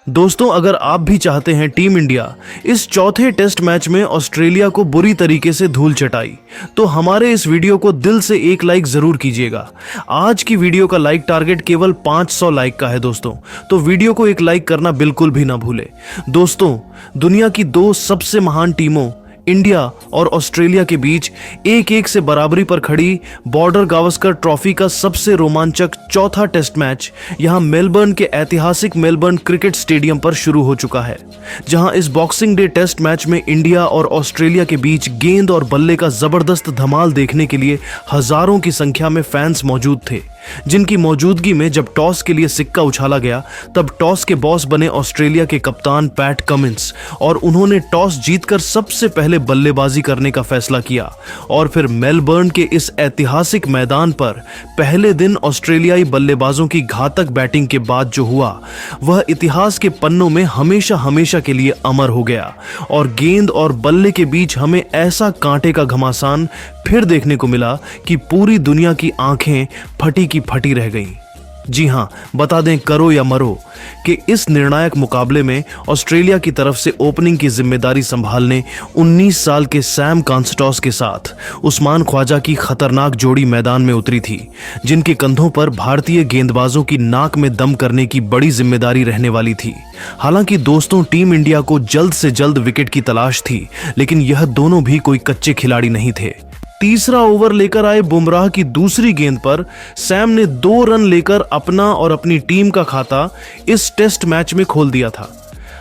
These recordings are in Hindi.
दोस्तों, अगर आप भी चाहते हैं टीम इंडिया इस चौथे टेस्ट मैच में ऑस्ट्रेलिया को बुरी तरीके से धूल चटाई, तो हमारे इस वीडियो को दिल से एक लाइक जरूर कीजिएगा। आज की वीडियो का लाइक टारगेट केवल 500 लाइक का है दोस्तों, तो वीडियो को एक लाइक करना बिल्कुल भी ना भूले। दोस्तों, दुनिया की दो सबसे महान टीमों इंडिया और ऑस्ट्रेलिया के बीच 1-1 से बराबरी पर खड़ी बॉर्डर गावस्कर ट्रॉफी का सबसे रोमांचक चौथा टेस्ट मैच यहां मेलबर्न के ऐतिहासिक मेलबर्न क्रिकेट स्टेडियम पर शुरू हो चुका है, जहां इस बॉक्सिंग डे टेस्ट मैच में इंडिया और ऑस्ट्रेलिया के बीच गेंद और बल्ले का जबरदस्त धमाल देखने के लिए हजारों की संख्या में फैंस मौजूद थे, जिनकी मौजूदगी में जब टॉस के लिए सिक्का उछाला गया तब टॉस के बॉस बने ऑस्ट्रेलिया के कप्तान पैट कमिंस और उन्होंने टॉस जीतकर सबसे पहले बल्लेबाजी करने का फैसला किया। और फिर मेलबर्न के इस ऐतिहासिक मैदान पर पहले दिन ऑस्ट्रेलियाई बल्लेबाजों की घातक बैटिंग के बाद जो हुआ वह इतिहास के पन्नों में हमेशा हमेशा के लिए अमर हो गया और गेंद और बल्ले के बीच हमें ऐसा कांटे का घमासान फिर देखने को मिला कि पूरी दुनिया की आंखें फटी की फटी रह गईं। जी हां, बता दें करो या मरो कि इस निर्णायक मुकाबले में ऑस्ट्रेलिया की तरफ से ओपनिंग की जिम्मेदारी संभालने 19 साल के सैम कॉन्स्टॉस के साथ उस्मान ख्वाजा की खतरनाक जोड़ी मैदान में उतरी थी, जिनके कंधों पर भारतीय गेंदबाजों की नाक में दम करने की बड़ी जिम्मेदारी रहने वाली थी। हालांकि दोस्तों, टीम इंडिया को जल्द से जल्द विकेट की तलाश थी, लेकिन यह दोनों भी कोई कच्चे खिलाड़ी नहीं थे। तीसरा ओवर लेकर आए बुमराह की दूसरी गेंद पर सैम ने 2 रन लेकर अपना और अपनी टीम का खाता इस टेस्ट मैच में खोल दिया था।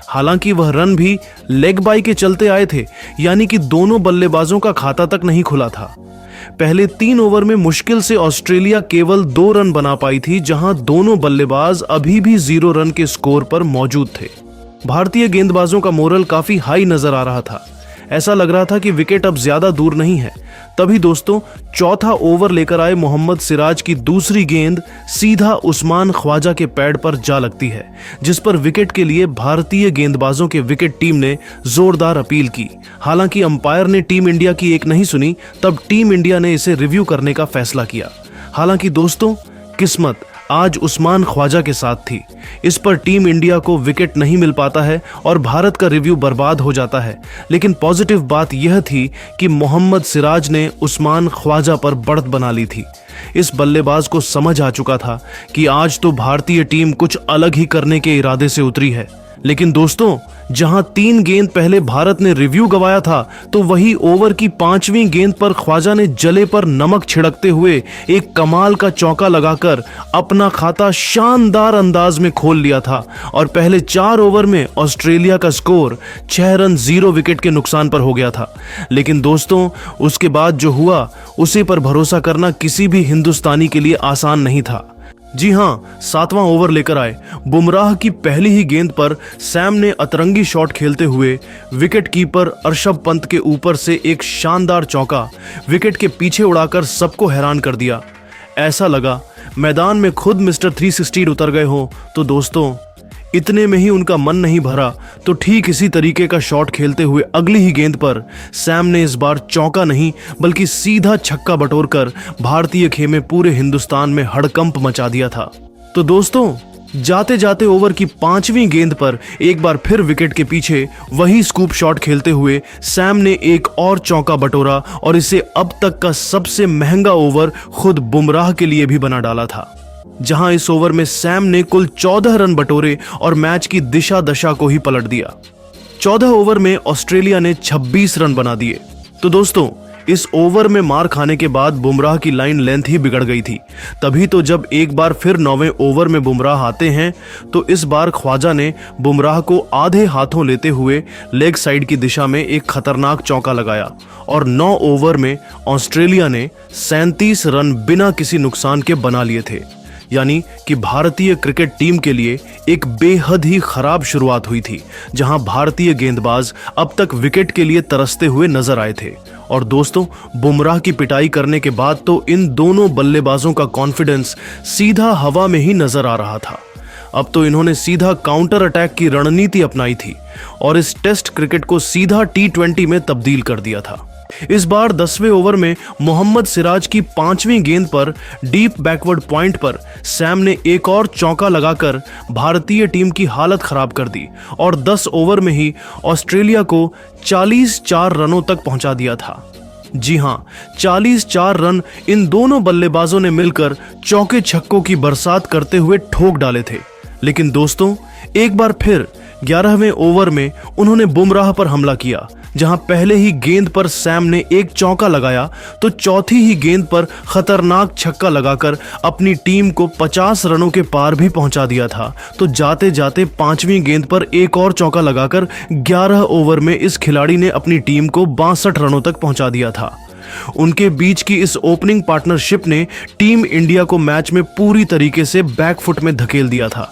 हालांकि वह रन भी लेग बाई के चलते आए थे, यानी कि दोनों बल्लेबाजों का खाता तक नहीं खुला था। पहले 3 ओवर में मुश्किल से ऑस्ट्रेलिया केवल 2 रन बना पाई थी, जहां दोनों बल्लेबाज अभी भी 0 रन के स्कोर पर मौजूद थे। भारतीय गेंदबाजों का मोरल काफी हाई नजर आ रहा था। ऐसा लग रहा था कि विकेट अब ज्यादा दूर नहीं है। तभी दोस्तों, चौथा ओवर लेकर आए मोहम्मद सिराज की दूसरी गेंद सीधा उस्मान ख्वाजा के पैड पर जा लगती है, जिस पर विकेट के लिए भारतीय गेंदबाजों के विकेट टीम ने जोरदार अपील की। हालांकि अंपायर ने टीम इंडिया की एक नहीं सुनी, तब टीम इंडिया ने इसे रिव्यू करने का फैसला किया। हालांकि दोस्तों, किस्मत आज उस्मान ख्वाजा के साथ थी। इस पर टीम इंडिया को विकेट नहीं मिल पाता है और भारत का रिव्यू बर्बाद हो जाता है। लेकिन पॉजिटिव बात यह थी कि मोहम्मद सिराज ने उस्मान ख्वाजा पर बढ़त बना ली थी। इस बल्लेबाज को समझ आ चुका था कि आज तो भारतीय टीम कुछ अलग ही करने के इरादे से उतरी है। लेकिन दोस्तों, जहां 3 गेंद पहले भारत ने रिव्यू गवाया था, तो वही ओवर की 5वीं गेंद पर ख्वाजा ने जले पर नमक छिड़कते हुए एक कमाल का चौका लगाकर अपना खाता शानदार अंदाज में खोल लिया था और पहले 4 ओवर में ऑस्ट्रेलिया का स्कोर 6 रन 0 विकेट के नुकसान पर हो गया था। लेकिन दोस्तों, उसके बाद जो हुआ उसी पर भरोसा करना किसी भी हिंदुस्तानी के लिए आसान नहीं था। जी हां, 7वां ओवर लेकर आए बुमराह की पहली ही गेंद पर सैम ने अतरंगी शॉट खेलते हुए विकेट कीपर अरशद पंत के ऊपर से एक शानदार चौका विकेट के पीछे उड़ाकर सबको हैरान कर दिया। ऐसा लगा मैदान में खुद मिस्टर 360 उतर गए हो। तो दोस्तों, इतने में ही उनका मन नहीं भरा तो ठीक इसी तरीके का शॉट खेलते हुए अगली ही गेंद पर सैम ने इस बार चौका नहीं बल्कि सीधा छक्का बटोरकर भारतीय खेमे पूरे हिंदुस्तान में हड़कंप मचा दिया था। तो दोस्तों, जाते जाते ओवर की 5वीं गेंद पर एक बार फिर विकेट के पीछे वही स्कूप शॉट खेलते हुए सैम ने एक और चौका बटोरा और इसे अब तक का सबसे महंगा ओवर खुद बुमराह के लिए भी बना डाला था, जहां इस ओवर में सैम ने कुल 14 रन बटोरे और मैच की दिशा दशा को ही पलट दिया। 14 ओवर में ऑस्ट्रेलिया ने 26 रन बना दिए। तो दोस्तों, इस ओवर में मार खाने के बाद बुमराह की लाइन लेंथ ही बिगड़ गई थी। तभी तो जब एक बार फिर 9वें ओवर में बुमराह आते हैं तो इस बार ख्वाजा ने बुमराह को आधे हाथों लेते हुए लेग साइड की दिशा में एक खतरनाक चौका लगाया और 9 ओवर में ऑस्ट्रेलिया ने 37 रन बिना किसी नुकसान के बना लिए थे। यानी कि भारतीय क्रिकेट टीम के लिए एक बेहद ही खराब शुरुआत हुई थी, जहां भारतीय गेंदबाज अब तक विकेट के लिए तरसते हुए नजर आए थे। और दोस्तों, बुमराह की पिटाई करने के बाद तो इन दोनों बल्लेबाजों का कॉन्फिडेंस सीधा हवा में ही नजर आ रहा था। अब तो इन्होंने सीधा काउंटर अटैक की रणनीति अपनाई थी और इस टेस्ट क्रिकेट को सीधा T20 में तब्दील कर दिया था। इस बार 10वें ओवर में मोहम्मद सिराज की 5वीं गेंद पर डीप बैकवर्ड पॉइंट पर सैम ने एक और चौका लगाकर भारतीय टीम की हालत खराब कर दी और 10 ओवर में ही ऑस्ट्रेलिया को 44 रनों तक पहुंचा दिया था। जी हां, 44 रन इन दोनों बल्लेबाजों ने मिलकर चौके छक्कों की बरसात करते हुए ठोक डाले थे। लेकिन दोस्तों, एक बार फिर 11वें ओवर में उन्होंने बुमराह पर हमला किया, जहां पहले ही गेंद पर सैम ने एक चौका लगाया तो चौथी ही गेंद पर खतरनाक छक्का लगाकर अपनी टीम को 50 रनों के पार भी पहुंचा दिया था। तो जाते जाते 5वीं गेंद पर एक और चौका लगाकर 11 ओवर में इस खिलाड़ी ने अपनी टीम को 62 रनों तक पहुंचा दिया था। उनके बीच की इस ओपनिंग पार्टनरशिप ने टीम इंडिया को मैच में पूरी तरीके से बैकफुट में धकेल दिया था।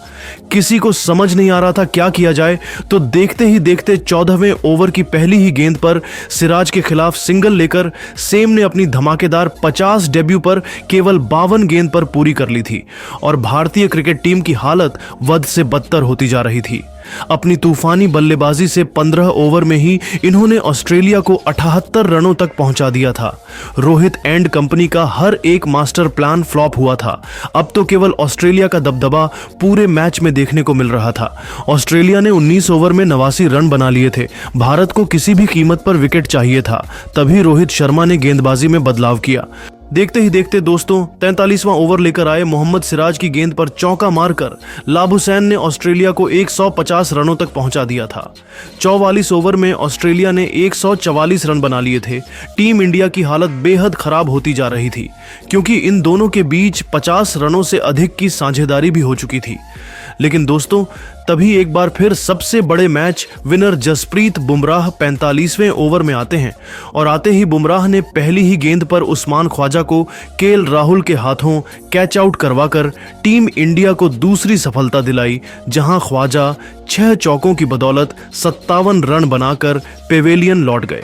किसी को समझ नहीं आ रहा था क्या किया जाए, तो देखते ही देखते 14वें ओवर की पहली ही गेंद पर सिराज के खिलाफ सिंगल लेकर सेम ने अपनी धमाकेदार 50 डेब्यू पर केवल 52 गेंद पर पूरी कर ली थी और भारतीय क्रिकेट टीम की हालत वध से बदतर होती जा रही थी। अपनी तूफानी बल्लेबाजी से 15 ओवर में ही इन्होंने ऑस्ट्रेलिया को 78 रनों तक पहुंचा दिया था। रोहित एंड कंपनी का हर एक मास्टर प्लान फ्लॉप हुआ था। अब तो केवल ऑस्ट्रेलिया का दबदबा पूरे मैच में देखने को मिल रहा था। ऑस्ट्रेलिया ने 19 ओवर में 89 रन बना लिए थे। भारत को किसी भी कीमत पर विकेट चाहिए था, तभी रोहित शर्मा ने गेंदबाजी में बदलाव किया। देखते ही देखते दोस्तों 43वां ओवर लेकर आए मोहम्मद सिराज की गेंद पर चौका मारकर लाबुसैन ने ऑस्ट्रेलिया को 150 रनों तक पहुंचा दिया था। 44 ओवर में ऑस्ट्रेलिया ने 144 रन बना लिए थे। टीम इंडिया की हालत बेहद खराब होती जा रही थी, क्योंकि इन दोनों के बीच 50 रनों से अधिक की साझेदारी भी हो चुकी थी। लेकिन दोस्तों, तभी एक बार फिर सबसे बड़े मैच विनर जसप्रीत बुमराह 45वें ओवर में आते हैं और आते ही बुमराह ने पहली ही गेंद पर उस्मान ख्वाजा को केएल राहुल के हाथों कैच आउट करवाकर टीम इंडिया को दूसरी सफलता दिलाई, जहां ख्वाजा 6 चौकों की बदौलत 57 रन बनाकर पेवेलियन लौट गए।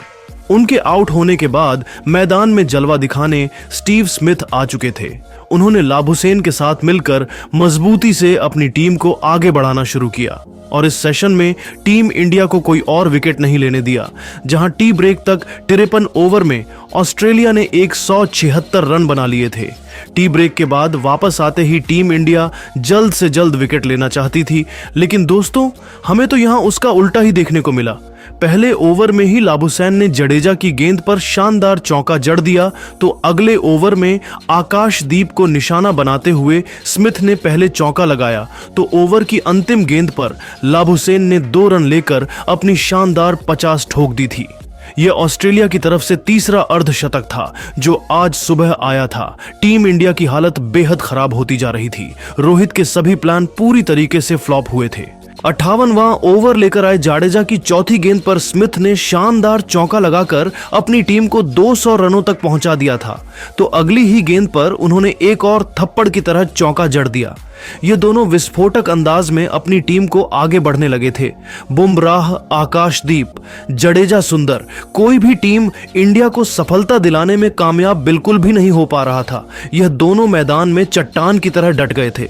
उनके आउट होने के बाद मैदान में जलवा दिखाने स्टीव स्मिथ आ चुके थे। उन्होंने लाबुसैन के साथ मिलकर मजबूती से अपनी टीम को आगे बढ़ाना शुरू किया और इस सेशन में टीम इंडिया को कोई और विकेट नहीं लेने दिया, जहां टी ब्रेक तक 53 ओवर में ऑस्ट्रेलिया ने 176 रन बना लिए थे। टी ब्रेक के बाद वापस आते ही टीम इंडिया जल्द से जल्द विकेट लेना चाहती थी, लेकिन दोस्तों हमें तो यहां उसका उल्टा ही देखने को मिला। पहले ओवर में ही लाबुसैन ने जडेजा की गेंद पर शानदार चौका जड़ दिया, तो अगले ओवर में आकाशदीप को निशाना बनाते हुए स्मिथ ने पहले चौका लगाया, तो ओवर की अंतिम गेंद पर लाबुसैन ने 2 रन लेकर अपनी शानदार 50 ठोक दी थी। यह ऑस्ट्रेलिया की तरफ से तीसरा अर्धशतक था जो आज सुबह आया था। टीम इंडिया की हालत बेहद खराब होती जा रही थी। रोहित के सभी प्लान पूरी तरीके से फ्लॉप हुए थे। 58वां ओवर लेकर आए जाडेजा की चौथी गेंद पर स्मिथ ने शानदार चौका लगाकर अपनी टीम को 200 रनों तक पहुंचा दिया था, तो अगली ही गेंद पर उन्होंने एक और थप्पड़ की तरह चौका जड़ दिया। ये दोनों विस्फोटक अंदाज में अपनी टीम को आगे बढ़ने लगे थे। बुमराह, आकाशदीप, जडेजा, सुंदर, कोई भी टीम इंडिया को सफलता दिलाने में कामयाब बिल्कुल भी नहीं हो पा रहा था। यह दोनों मैदान में चट्टान की तरह डट गए थे।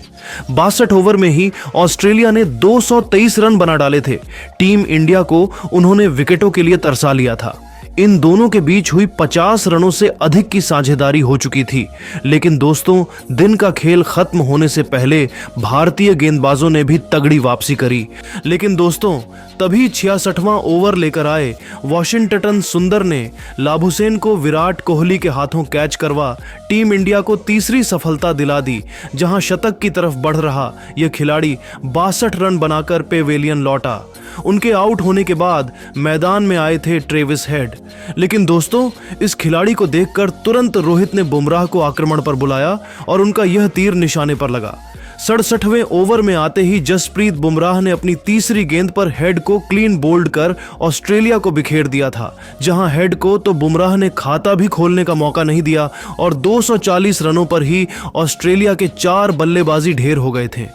62 ओवर में ही ऑस्ट्रेलिया ने 223 रन बना डाले थे। टीम इंडिया को उन्होंने विकेटों के लिए तरसा लिया था। इन दोनों के बीच हुई 50 रनों से अधिक की साझेदारी हो चुकी थी। लेकिन दोस्तों, दिन का खेल खत्म होने से पहले भारतीय गेंदबाजों ने भी तगड़ी वापसी करी। लेकिन दोस्तों, तभी 66वां ओवर लेकर आए वॉशिंगटन सुंदर ने लाबुसैन को विराट कोहली के हाथों कैच करवा टीम इंडिया को तीसरी सफलता दिला दी, जहां शतक की तरफ बढ़ रहा यह खिलाड़ी 62 रन बनाकर पेवेलियन लौटा। उनके आउट होने के बाद मैदान में आए थे ट्रेविस हेड। लेकिन दोस्तों, इस खिलाड़ी को देखकर तुरंत रोहित ने बुमराह को आक्रमण पर बुलाया और उनका यह तीर निशाने पर लगा। 67वें ओवर में आते ही जसप्रीत बुमराह ने अपनी तीसरी गेंद पर हेड को क्लीन बोल्ड कर ऑस्ट्रेलिया को बिखेर दिया था, जहां हेड को तो बुमराह ने खाता भी खोलने का मौका नहीं दिया और 240 रनों पर ही ऑस्ट्रेलिया के 4 बल्लेबाजी ढेर हो गए थे।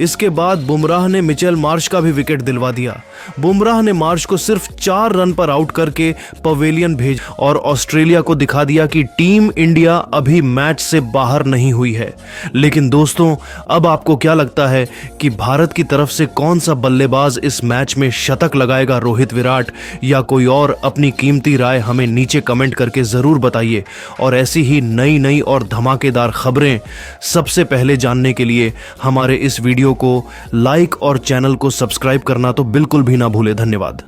इसके बाद बुमराह ने मिचेल मार्श का भी विकेट दिलवा दिया। बुमराह ने मार्श को सिर्फ 4 रन पर आउट करके पवेलियन भेज और ऑस्ट्रेलिया को दिखा दिया कि टीम इंडिया अभी मैच से बाहर नहीं हुई है। लेकिन दोस्तों, अब आपको क्या लगता है कि भारत की तरफ से कौन सा बल्लेबाज इस मैच में शतक लगाएगा, रोहित, विराट या कोई और? अपनी कीमती राय हमें नीचे कमेंट करके जरूर बताइए। और ऐसी ही नई और धमाकेदार खबरें सबसे पहले जानने के लिए हमारे इस वीडियो को लाइक और चैनल को सब्सक्राइब करना तो बिल्कुल भी ना भूले। धन्यवाद।